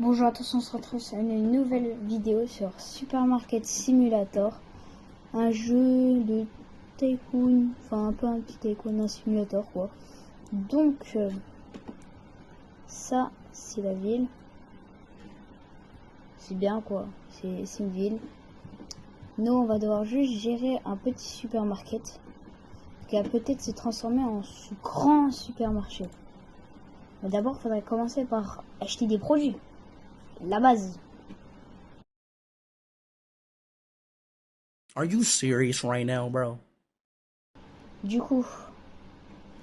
Bonjour à tous, on se retrouve sur une nouvelle vidéo sur Supermarket Simulator, un jeu de tycoon, enfin un peu un petit tycoon, un simulator quoi. Donc ça c'est la ville, c'est bien quoi, c'est une ville. Nous on va devoir juste gérer un petit supermarket qui va peut-être se transformer en grand supermarché. Mais d'abord il faudrait commencer par acheter des produits, la base. Are you serious right now, bro? Du coup,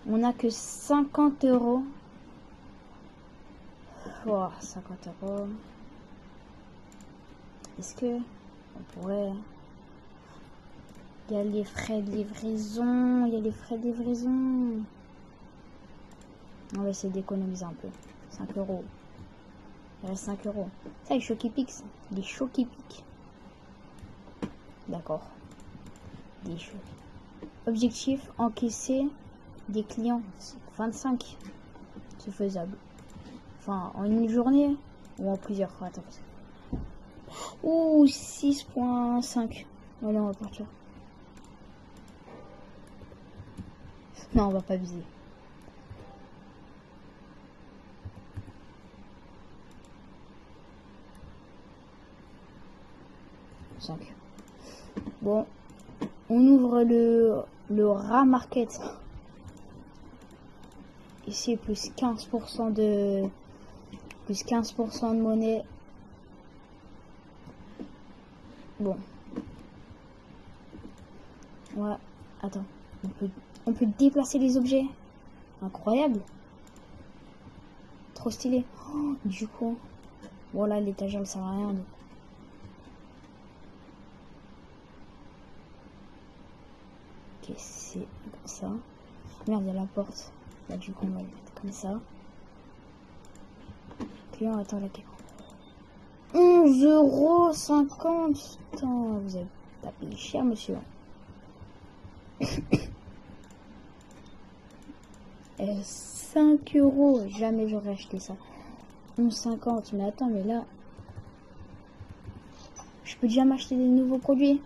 on a que 50 euros. Oh, 50 euros. Est-ce que on pourrait... Il y a les frais de livraison. Il y a les frais de livraison. On va essayer d'économiser un peu. 5 euros. Il reste 5 euros. Ça, les chocs qui piquent. Les chocs qui piquent. D'accord. Des chocs. Objectif, encaisser des clients. 25. C'est faisable. Enfin, en une journée ou en plusieurs. Attends. Ouh, 6.5. Voilà, on va partir. Non, on va pas viser. Bon, on ouvre le rat market. Ici, plus 15% de monnaie. Bon. Ouais, attends. On peut déplacer les objets. Incroyable. Trop stylé. Oh, du coup, voilà, l'étagère ne sert à rien. Donc. Ok, c'est comme ça. Merde, il y a la porte. Là, du coup, on va le mettre comme ça. Client, attends, la clé. 11,50 €. Putain, vous avez pas payé cher, monsieur. 5 euros, jamais j'aurais acheté ça. 11,50, mais attends, mais là, je peux déjà m'acheter des nouveaux produits.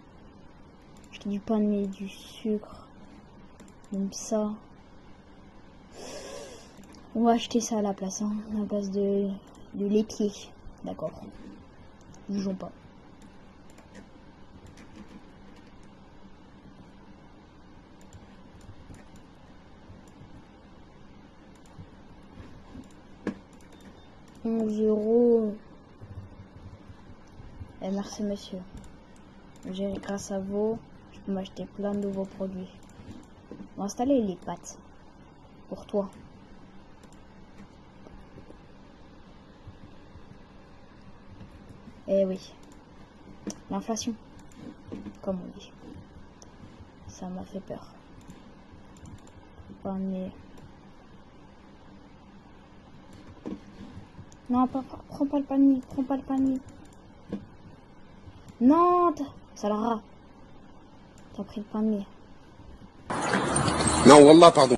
Acheter du pain de mie, du sucre, même ça. On va acheter ça à la place, hein, à la place de l'épier. D'accord. Bougeons pas. €11. Et merci monsieur. Grâce à vous, je peux m'acheter plein de nouveaux produits. On va installer les pâtes. Pour toi. Eh oui. L'inflation. Comme on dit. Ça m'a fait peur. Pas mais... Non, prends pas le panier. Prends pas le panier. Non, ça le rat. T'as pris le panier. Non, wallah, pardon.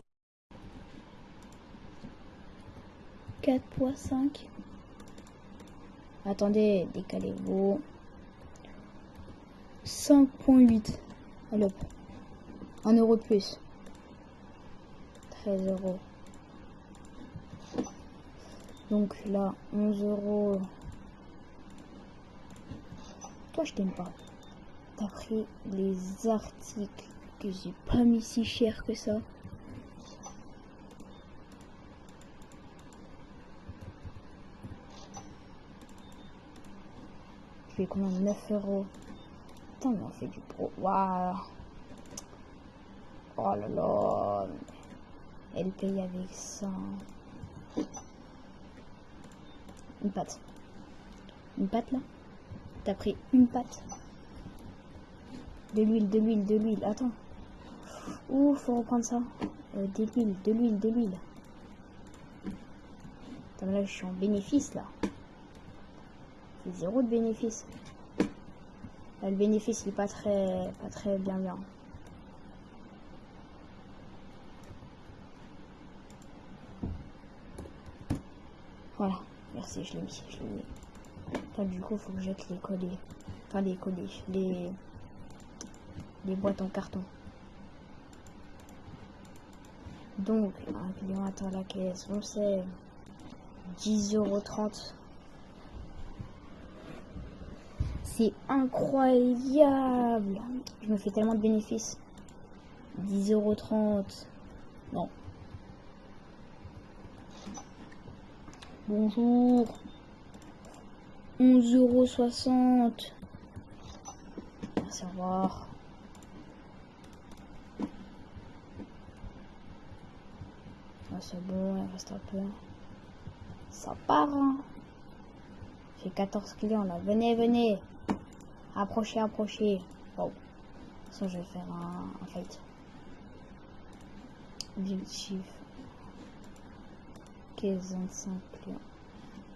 4,5. Attendez, décalez-vous. 5,8. Allez hop. 1 euro de plus. 13 euros. Donc là, 11 euros. Toi, je t'aime pas. T'as pris les articles que j'ai pas mis si cher que ça. Je fais combien? 9 euros. Putain, mais on fait du pro. Waouh. Oh là là. Elle paye avec ça. Une pâte. Une pâte là? T'as pris une pâte. De l'huile, de l'huile, de l'huile. Attends. Ouh, faut reprendre ça. De l'huile, de l'huile, de l'huile. Attends, là, je suis en bénéfice là. C'est 0 de bénéfice. Là, le bénéfice, il est pas très bien. Voilà, merci, je l'ai mis, je l'ai mis. Là, du coup, faut que je jette les collets. Enfin, les collets, les boîtes en carton. Donc, un client attend la caisse, on sait. 10,30 €. C'est incroyable. Je me fais tellement de bénéfices. 10,30 €. Non. Bonjour. 11,60 €. Merci, au revoir. Ah, c'est bon, il reste un peu. Ça part, hein. J'ai 14 clients là. Venez, venez. Approchez, approchez. Bon. Ça, je vais faire un fight. Objectif. 25 clients.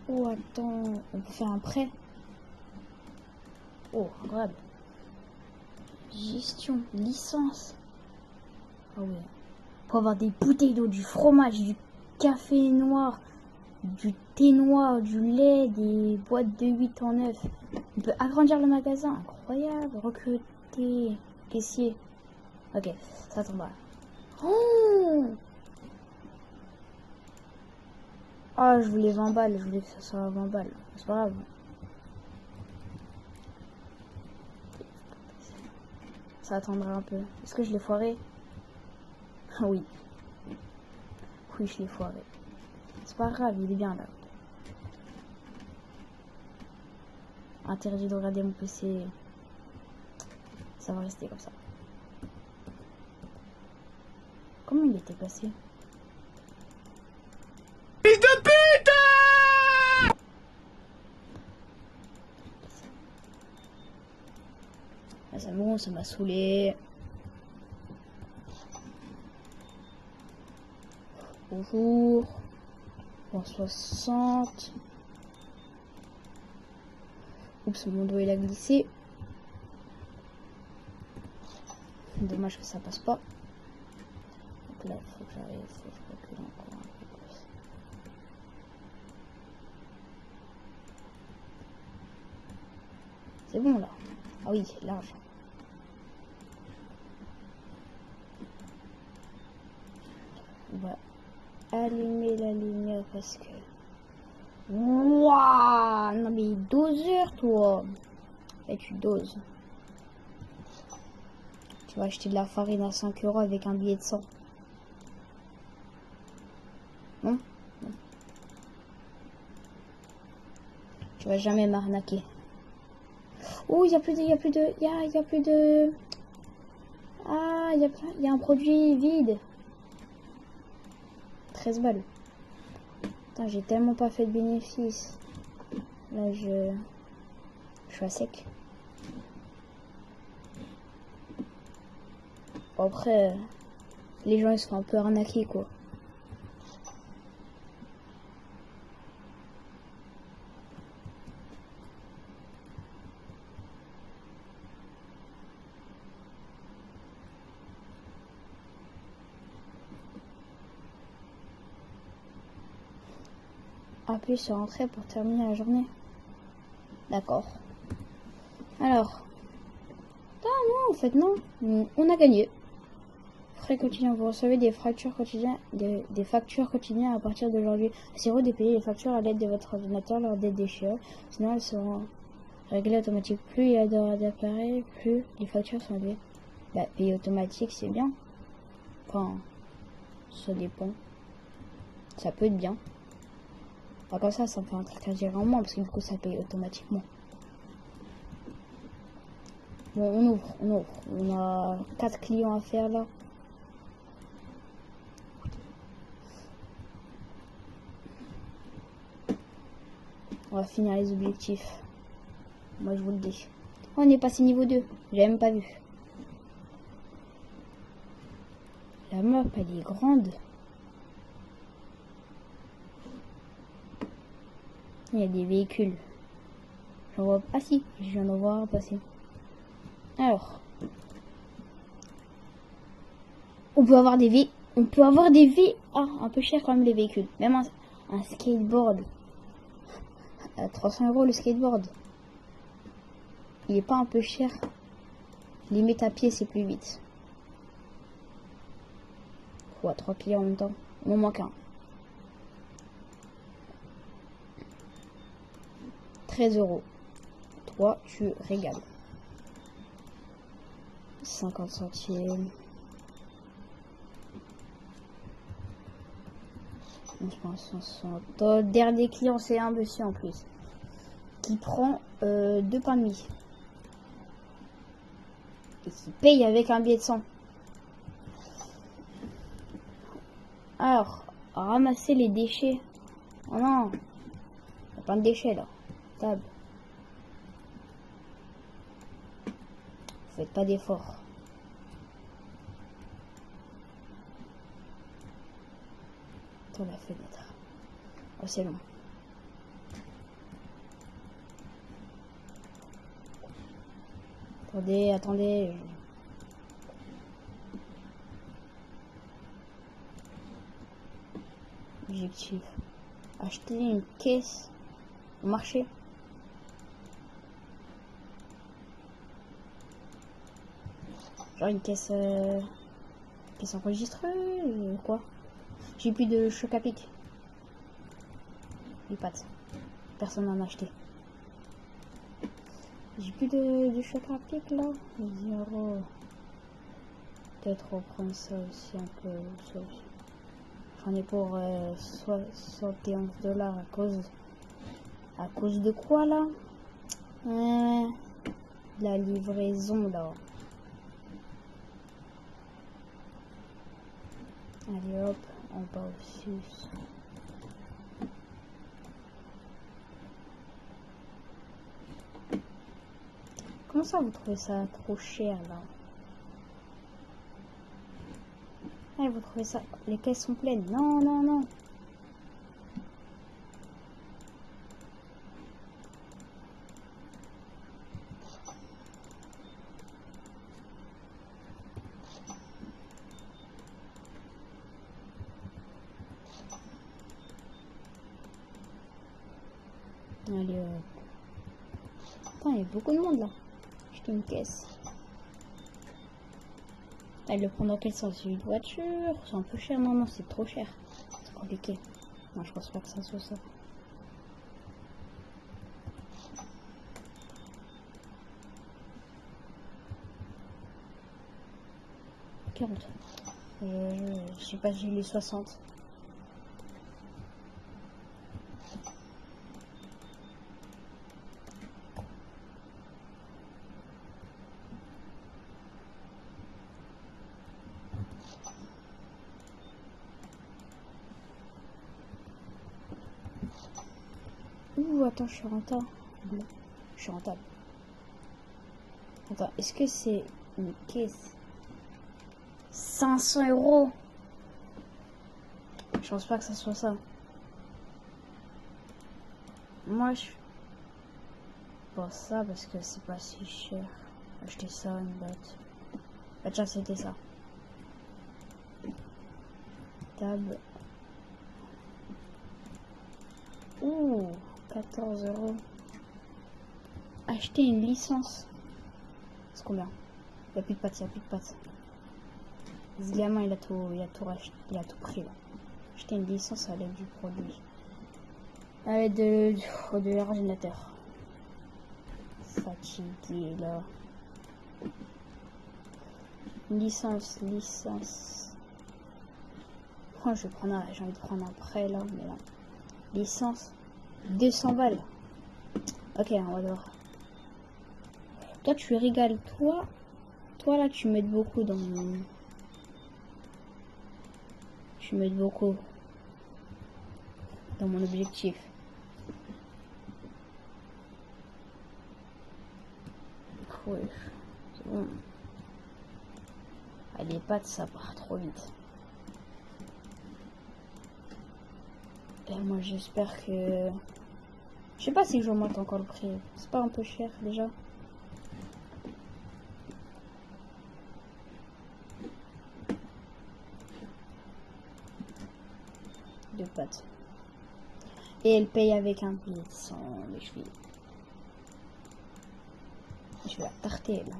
Oh, attends. On peut faire un prêt. Oh, incroyable. Gestion. Licence. Ah oui. Pour avoir des bouteilles d'eau, du fromage, du café noir, du thé noir, du lait, des boîtes de 8 en 9. On peut agrandir le magasin. Incroyable. Recruter caissier. Ok, ça tombe là. Oh, ah, je voulais 20 balles. Je voulais que ça soit 20 balles. C'est pas grave. Ça attendra un peu. Est-ce que je l'ai foiré? Ah oui. Oui, je l'ai foiré. C'est pas grave, il est bien là. Interdit de regarder mon PC. Ça va rester comme ça. Comment il était passé? Fils de pute! Ah, c'est bon, ça m'a saoulé. Bonjour. Bon, 60. Oups, mon dos il a glissé. Dommage que ça passe pas. Donc là, il faut que j'arrive, faut que je recule encore un peu plus. C'est bon là. Ah oui, c'est large. On va allumer la lumière parce que... Wouah! Non mais doseur toi! Et tu doses. Tu vas acheter de la farine à 5 € avec un billet de 100. Non? Non. Tu vas jamais m'arnaquer. Oh, il y a plus de... Il y a plus de... Ah, il y a un produit vide. 13 balles. Putain, j'ai tellement pas fait de bénéfice. Là, je suis à sec. Bon, après, les gens, ils se font un peu arnaquer, quoi. Appuie sur entrée pour terminer la journée. D'accord. Alors. Ah non, en fait non. On a gagné. Frais quotidiens. Vous recevez des factures quotidiennes, des factures quotidiennes à partir d'aujourd'hui. Assurez de payer les factures à l'aide de votre ordinateur lors des déchets. Sinon elles seront réglées automatiquement. Plus il y a d'appareils, plus les factures sont élevées. Bah, payer automatique, c'est bien. Enfin, ça dépend. Ça peut être bien. Enfin, comme ça me fait un truc à gérer en moins parce que du coup ça paye automatiquement. Bon, on ouvre. On a 4 clients à faire là. On va finir les objectifs. Moi je vous le dis. Oh, on est passé niveau 2. J'ai même pas vu. La map elle est grande. Il y a des véhicules. J'en vois... Ah si, je viens d'en voir passer. Alors. On peut avoir des Ah, un peu cher quand même les véhicules. Même un skateboard. À 300 € le skateboard. Il est pas un peu cher. Limite à pied, c'est plus vite. Ouais, 3 clients en même temps. Il m'en manque un. 13 €. Toi, tu régales. 50 centimes. Je pense 60. Dernier client, c'est un monsieur en plus. Qui prend 2 pains de mie. Et qui paye avec un billet de 100. Alors, ramasser les déchets. Oh non, il n'y a pas de déchets là. Table. Faites pas d'efforts. Dans la fenêtre. Oh, c'est long. Attendez, attendez. Objectif. Acheter une caisse au marché. Genre une caisse enregistrée ou quoi? J'ai plus de choc à pic. Les pâtes. Personne n'en a acheté. J'ai plus de choc à pic là. 0. Peut-être reprendre ça aussi un peu. Ça aussi. J'en ai pour 71 $ à cause. À cause de quoi là? La livraison là. Allez hop, on va aussi. Comment ça vous trouvez ça trop cher là? Ah, vous trouvez ça? Les caisses sont pleines. Non, non, non. Allez hop. Attends, il y a beaucoup de monde là. Acheter une caisse. Elle le prend dans quel sens? Une voiture? C'est un peu cher. Non, non, c'est trop cher. C'est compliqué. Non, je pense pas que ça soit ça. Je sais pas, j'ai les 60. Ouh, attends, je suis rentable. Je suis rentable. Attends, est-ce que c'est une caisse? 500 €. Je pense pas que ça soit ça. Moi, je pense ça parce que c'est pas si cher. Acheter ça, une boîte. Bah tiens, c'était ça. Table. Ouh, 14 €. Acheter une licence. C'est combien? Il n'y a plus de pâtes, il n'y a plus de pâtes. Ce gamin, il a tout pris là. Acheter une licence à l'aide du produit. À l'aide de l'ordinateur. Fatigué là. Licence. Oh, j'ai envie de prendre un prêt là, mais là. Licence. 200 balles. Ok, on va voir. Toi, tu régales. Toi là, tu m'aides beaucoup dans mon... Tu m'aides beaucoup dans mon objectif. Ouais, c'est bon. Ah, les pâtes, ça part trop vite. Et moi, j'espère que... Je sais pas si j'augmente encore le prix. C'est pas un peu cher déjà? De pâtes. Et elle paye avec un billet de 100. Mais je vais la tarter là.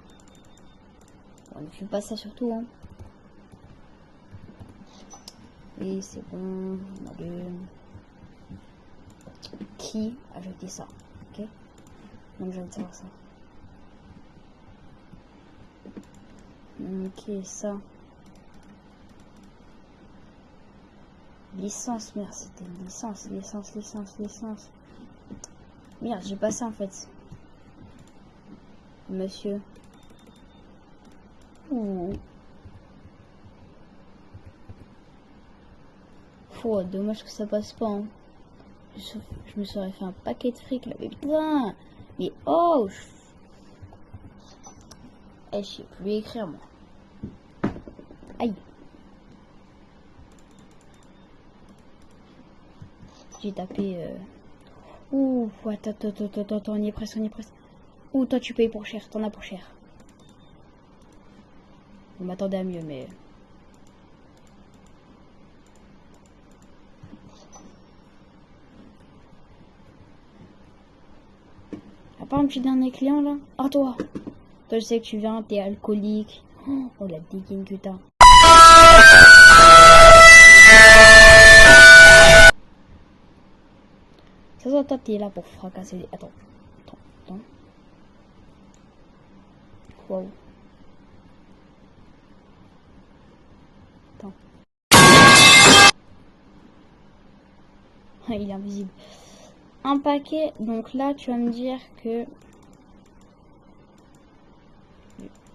On ne fait pas ça surtout, hein. Et c'est bon, on allume. Qui a jeté ça? Ok. Donc je viens de savoir ça. Ok, ça. Licence, merde, c'était une licence. Merde, j'ai pas ça en fait. Monsieur. Ouh. Faut, dommage que ça passe pas. Hein. Je me serais fait un paquet de fric là. Mais putain. Mais oh. Eh, je sais plus écrire moi. Aïe. J'ai tapé. Ouh, attends, on y est presque. Ouh, toi tu payes pour cher, t'en as pour cher. On m'attendait à mieux, mais. À part un petit dernier client là. Ah, toi, je sais que tu viens, t'es alcoolique. Oh, la dégaine que t'as. Ça, toi, t'es là pour fracasser les. Attends. Waouh. Attends. Il est invisible. Un paquet, donc là, tu vas me dire que.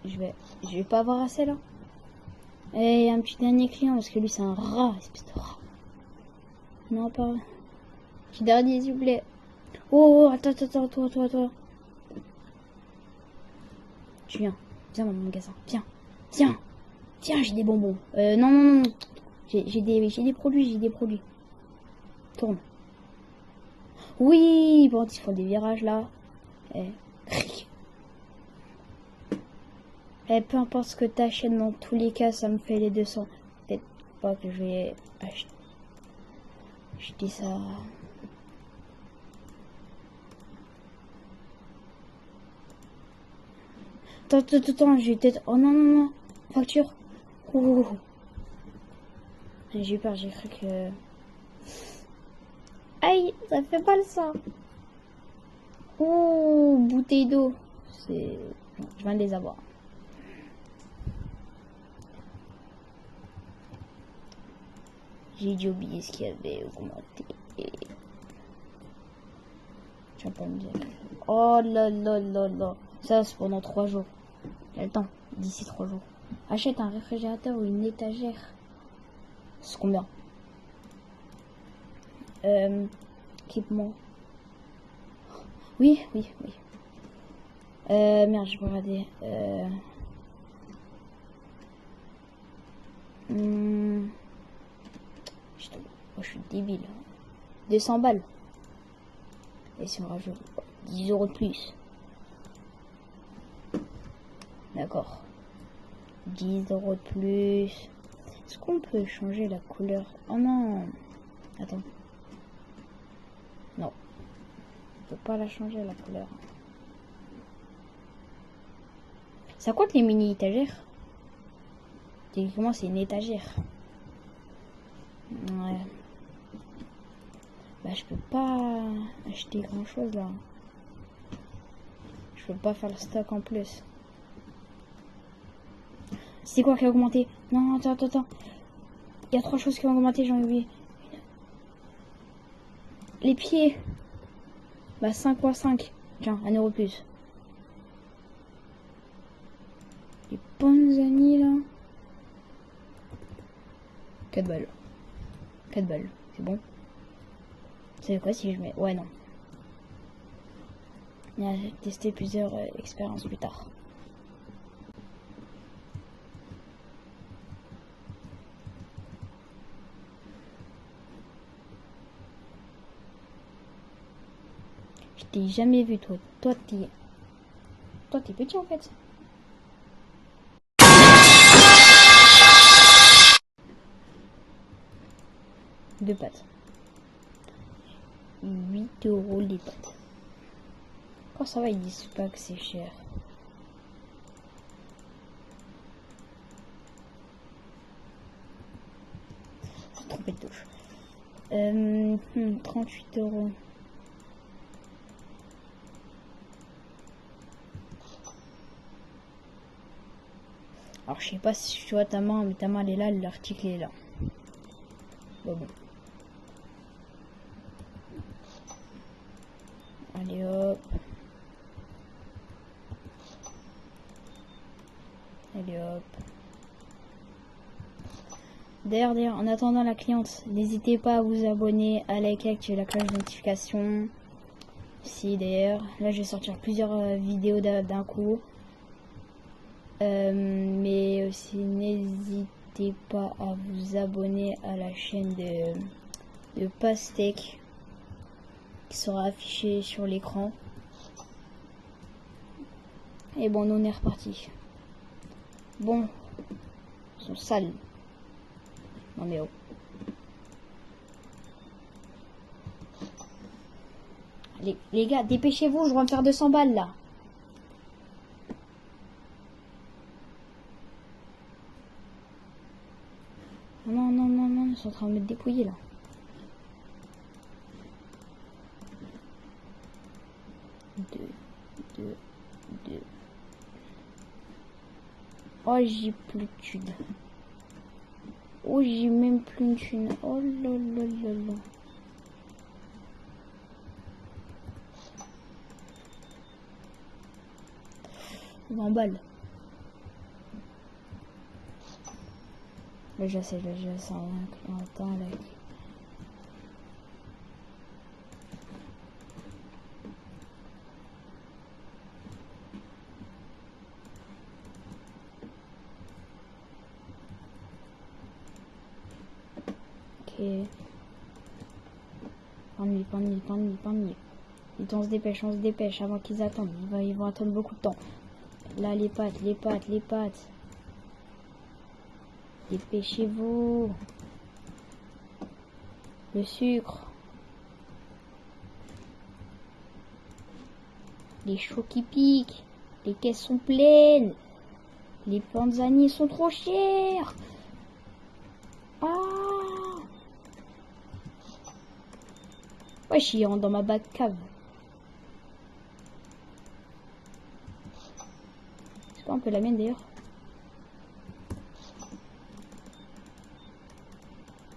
Je vais pas avoir assez là. Et un petit dernier client, parce que lui, c'est un rat, espèce de rat. Non, pas. Petit dernier, s'il vous plaît. Oh, attends, toi. Tu viens dans mon magasin. Viens, j'ai des bonbons. Non. J'ai des produits. Tourne. Oui, bon, ils font des virages là. Peu importe ce que t'achètes, dans tous les cas, ça me fait les 200. Peut-être pas que je vais acheter ça. Attends, j'ai peut-être. Oh non. Facture. Ouh. J'ai eu peur, j'ai cru que. Aïe, ça fait mal ça. Ouh, bouteille d'eau. C'est. Je viens de les avoir. J'ai dû oublier ce qu'il y avait augmenté. Tu vas pas me dire. Oh là. Ça, c'est pendant 3 jours. Il y a le temps, d'ici 3 jours. Achète un réfrigérateur ou une étagère. C'est combien? Équipement. Oui. Merde, je vais regarder. Je suis débile. 200 balles. Et si on rajoute 10 € de plus. D'accord. 10 € de plus. Est-ce qu'on peut changer la couleur? Oh non. Attends. Non. On peut pas la changer la couleur. Ça compte les mini étagères? Techniquement c'est une étagère. Ouais. Bah je peux pas acheter grand chose là. Je peux pas faire le stock en plus. C'est quoi qui a augmenté? Non, attends. Il y a 3 choses qui ont augmenté, j'en ai oublié. Les pieds. Bah 5 x 5. Tiens, 1 € de plus. Les panzani là. 4 balles. C'est bon. C'est quoi si je mets... Ouais, non. On va tester plusieurs expériences plus tard. Je t'ai jamais vu, toi. Toi, t'es petit, en fait. Deux pattes. 8 € les pâtes. Quand ça va, ils disent pas que c'est cher. J'ai trompé de touche. 38 €. Alors je sais pas si tu vois ta main, mais ta main elle est là, l'article est là. Bon. Allez hop. Allez hop. D'ailleurs, en attendant la cliente, n'hésitez pas à vous abonner, à liker, activer la cloche de notification. Si d'ailleurs, là je vais sortir plusieurs vidéos d'un coup. Mais aussi n'hésitez pas à vous abonner à la chaîne de Pastèque qui sera affichée sur l'écran. Et bon, nous on est reparti. Bon, ils sont sales. Non mais oh. Les gars, dépêchez-vous, je vais me faire 200 balles là. Non, ils sont en train de me dépouiller là. Deux. Oh, j'ai plus de thunes. Oh, j'ai même plus une thune. Oh là là là là. Je m'emballe. Là, j'essaie un temps là. Ok. Parmi. Vite, on se dépêche avant qu'ils attendent. Ils vont attendre beaucoup de temps. Là, les pâtes. Dépêchez-vous. Le sucre. Les choux qui piquent. Les caisses sont pleines. Les panzani sont trop chers. Ah. Wesh, il rentre dans ma bac cave. C'est quoi un peu la mienne d'ailleurs?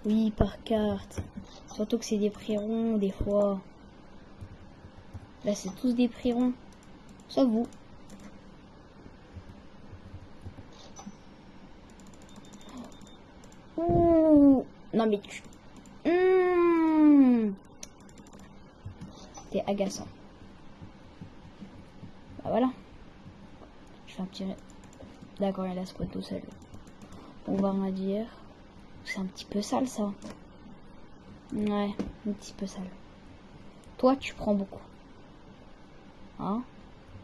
Oui, par carte. Surtout que c'est des prix ronds des fois. Là, c'est tous des prix ronds. Sauf vous. Ouh. Non mais tu... T'es agaçant. Bah voilà. Je fais un petit... D'accord, il a squat tout seul. On va rien dire. C'est un petit peu sale ça. Ouais, un petit peu sale. Toi, tu prends beaucoup. Hein?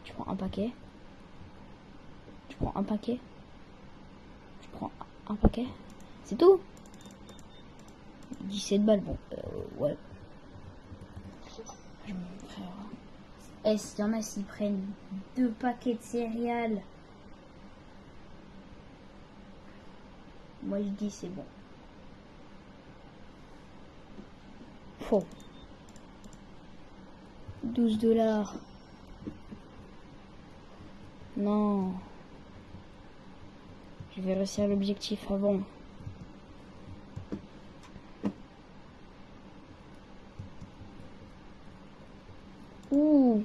Tu prends un paquet. Tu prends un paquet. Tu prends un paquet. C'est tout? 17 balles, bon. Ouais. Et s'il y en a s'ils prennent 2 paquets de céréales. Moi je dis c'est bon. Faux. 12 $. Non. Je vais réussir l'objectif avant. Ouh.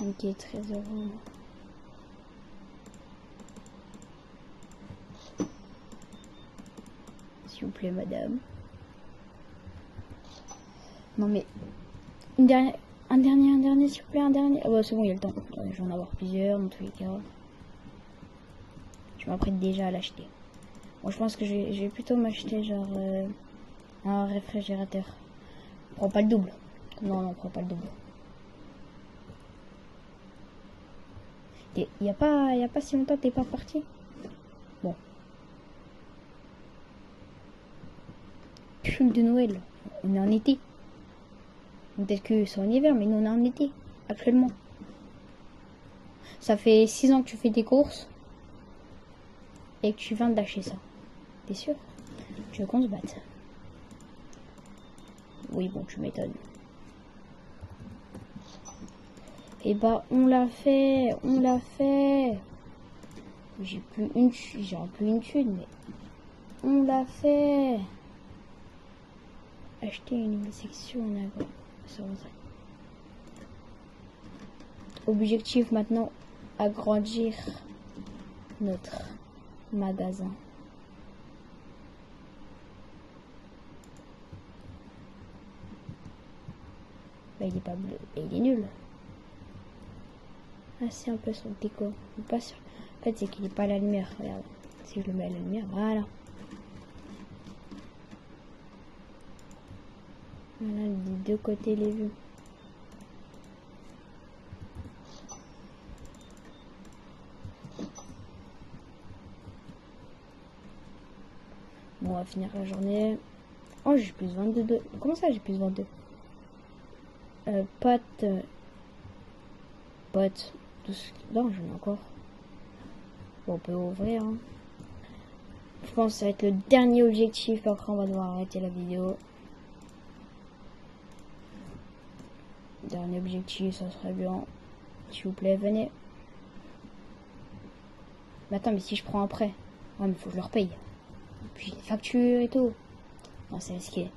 Ok, 13 €. S'il vous plaît, madame. Non mais... Un dernier, s'il vous plaît, un dernier. Ah bah c'est bon, il y a le temps. Je vais en avoir plusieurs, dans tous les cas. Je m'apprête déjà à l'acheter. Bon, je pense que je vais plutôt m'acheter genre un réfrigérateur. Prends pas le double. Non, prends pas le double. Il y a pas si longtemps t'es pas parti. Bon. Pull de Noël. On est en été. Peut-être que c'est en hiver, mais nous on est en été. Actuellement. Ça fait 6 ans que tu fais tes courses. Et que tu viens de lâcher ça. T'es sûr? Tu veux qu'on se batte? Oui, bon, tu m'étonnes. Et bah, on l'a fait. On l'a fait. J'ai plus une thune, mais... On l'a fait. Acheter une nouvelle section en avant. Objectif maintenant, agrandir notre magasin. Bah, il est pas bleu, et il est nul. Ah, c'est un peu son déco. Je suis pas sûr. En fait, c'est qu'il est pas à la lumière. Regarde. Si je le mets à la lumière, voilà. Voilà, des deux côtés les vues. Bon, on va finir la journée. Oh, j'ai plus 22. Comment ça, j'ai plus 22? Pâtes. Pâtes. Non, j'en ai encore. Bon, on peut ouvrir. Hein. Je pense que ça va être le dernier objectif. Après, on va devoir arrêter la vidéo. Dernier objectif, ça serait bien. S'il vous plaît, venez. Mais attends, mais si je prends après. Ouais, mais faut que je leur paye. Puis les factures et tout. Non, c'est risqué.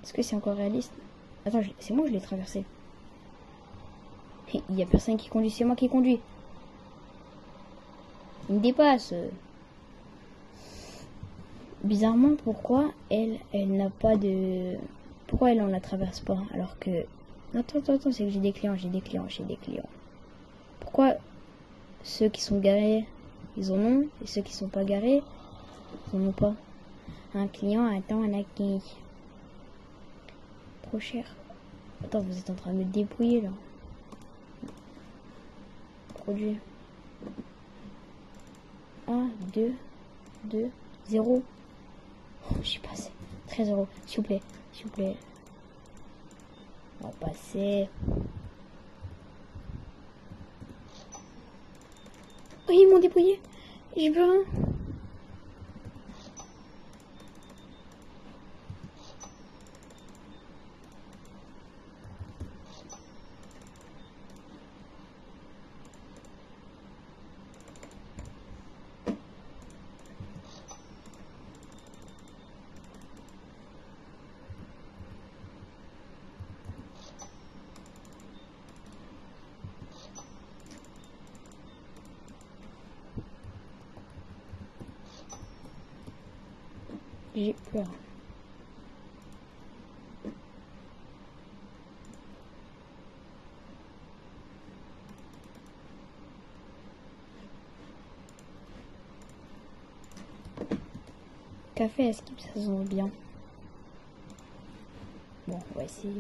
Est-ce que c'est encore réaliste? Attends, c'est moi je l'ai traversé. Il n'y a personne qui conduit, c'est moi qui conduis. Il me dépasse. Bizarrement, pourquoi elle n'a pas de... Pourquoi elle, on la traverse pas? Alors que... Attends, c'est que j'ai des clients. Pourquoi ceux qui sont garés, ils en ont, et ceux qui sont pas garés, ils en ont pas? Un client attend un acquis. Trop cher. Attends, vous êtes en train de me dépouiller là. Produit. 1, 2, 0. Oh, j'ai passé. 13 euros. S'il vous plaît. On va passer. Oh, ils m'ont dépouillé. J'ai plus rien. J'ai peur. Café à skip, ça sent bien. Bon, on va essayer.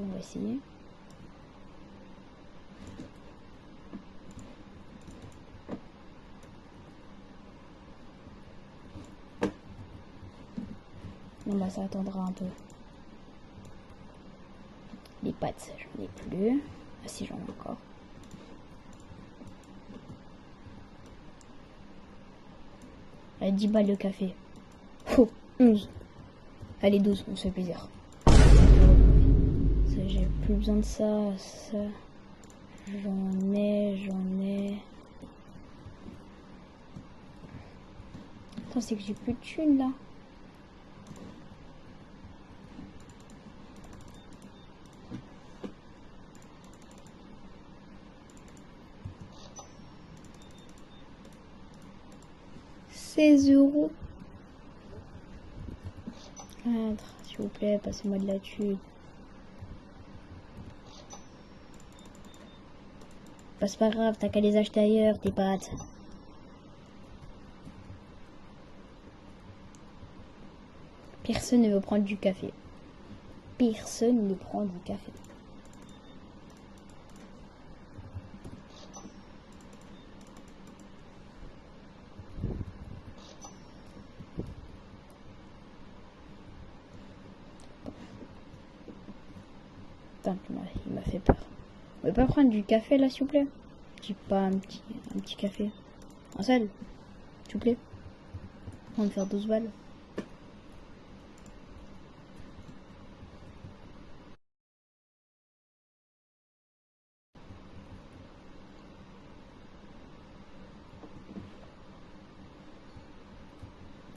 Non, bah ça attendra un peu. Les pâtes, j'en ai plus. Ah si, j'en ai encore. À 10 balles de café. Oh, 11. Allez, 12, on se fait plaisir. Ça, j'ai plus besoin de ça. Ça. J'en ai. Attends, c'est que j'ai plus de thunes là. €16. S'il vous plaît, passez-moi de la thune. Bah, c'est pas grave, t'as qu'à les acheter ailleurs, tes pâtes. Personne ne veut prendre du café. personne ne prend du café. Putain, il m'a fait peur. Vous pouvez pas prendre du café là, s'il vous plaît? J'ai pas un petit café. Un seul, s'il vous plaît. On va me faire 12 balles.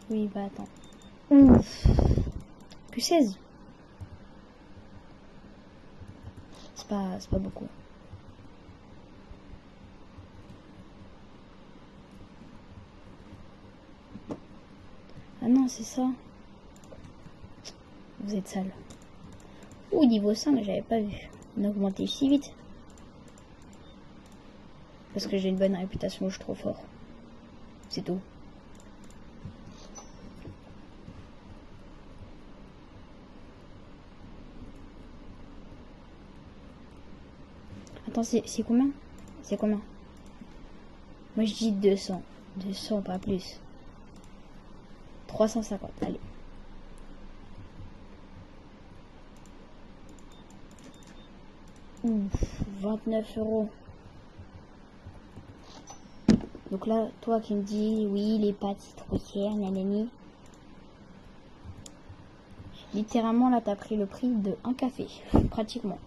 Oui, bah attends. Ouf. Que 16. C'est pas beaucoup. Ah non, c'est ça. Vous êtes sale. Ouh, niveau 5, j'avais pas vu. On a augmenté si vite. Parce que j'ai une bonne réputation, je suis trop fort. C'est tout. Attends, c'est combien? C'est combien? Moi je dis 200. 200, pas plus. 350, allez. Ouf, 29 €. Donc là, toi qui me dis, oui, les pâtes c'est trop cher, nanani. Littéralement, là, t'as pris le prix de un café, pratiquement.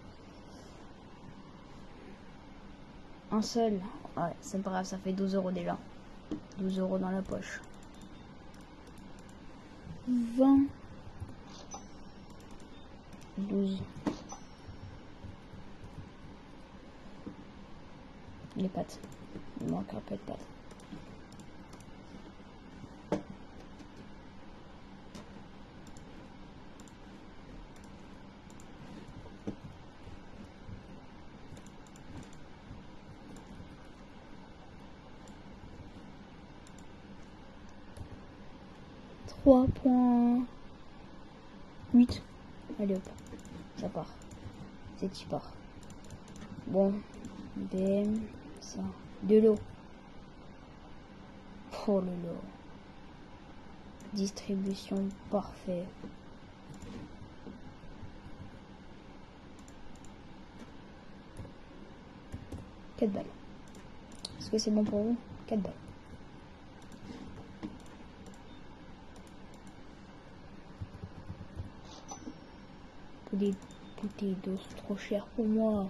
Un seul. Ouais, c'est pas grave, ça fait 12 € déjà. 12 € dans la poche. 20. 12. Les pâtes. Il manque un peu de pâtes. $3.8. Allez hop, ça part. C'est qui part. Bon, BM, ça. De l'eau. Oh là là. Distribution parfait. $4. Est-ce que c'est bon pour vous? 4 balles. Des bouteilles d'eau, c'est trop cher pour moi.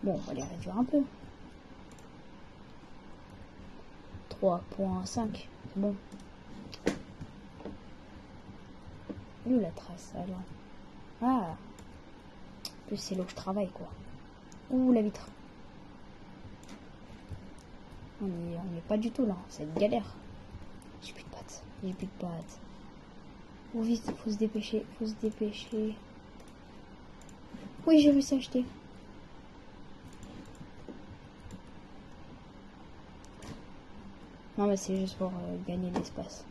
Bon, on va les réduire un peu. 3.5, c'est bon. Où la trace alors? Ah, en plus c'est là où je travaille quoi. Ouh, la vitre. On est pas du tout là, c'est une galère. J'ai plus de pâtes, j'ai plus de pâtes. Oh vite, faut se dépêcher, faut se dépêcher. Oui, j'ai réussi à acheter. Non mais c'est juste pour gagner de l'espace.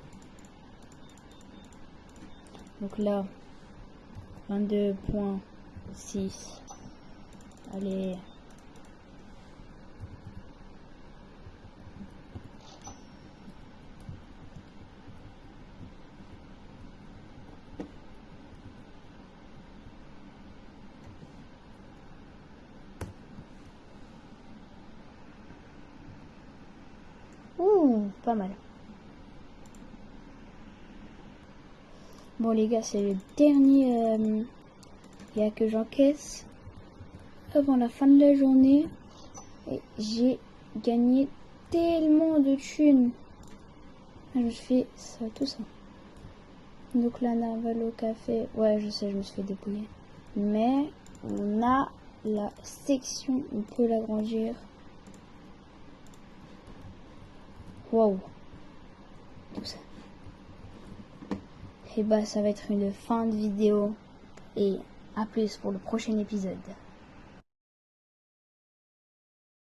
Donc là, 22.6. Allez. Ouh, pas mal. Bon les gars, c'est le dernier que j'encaisse avant la fin de la journée. Et j'ai gagné tellement de thunes. Je fais ça, tout ça. Donc là, Narval au café. Ouais, je sais, je me suis fait dépouiller. Mais on a la section, on peut l'agrandir. Waouh. Tout ça. Et bah, ça va être une fin de vidéo. Et à plus pour le prochain épisode.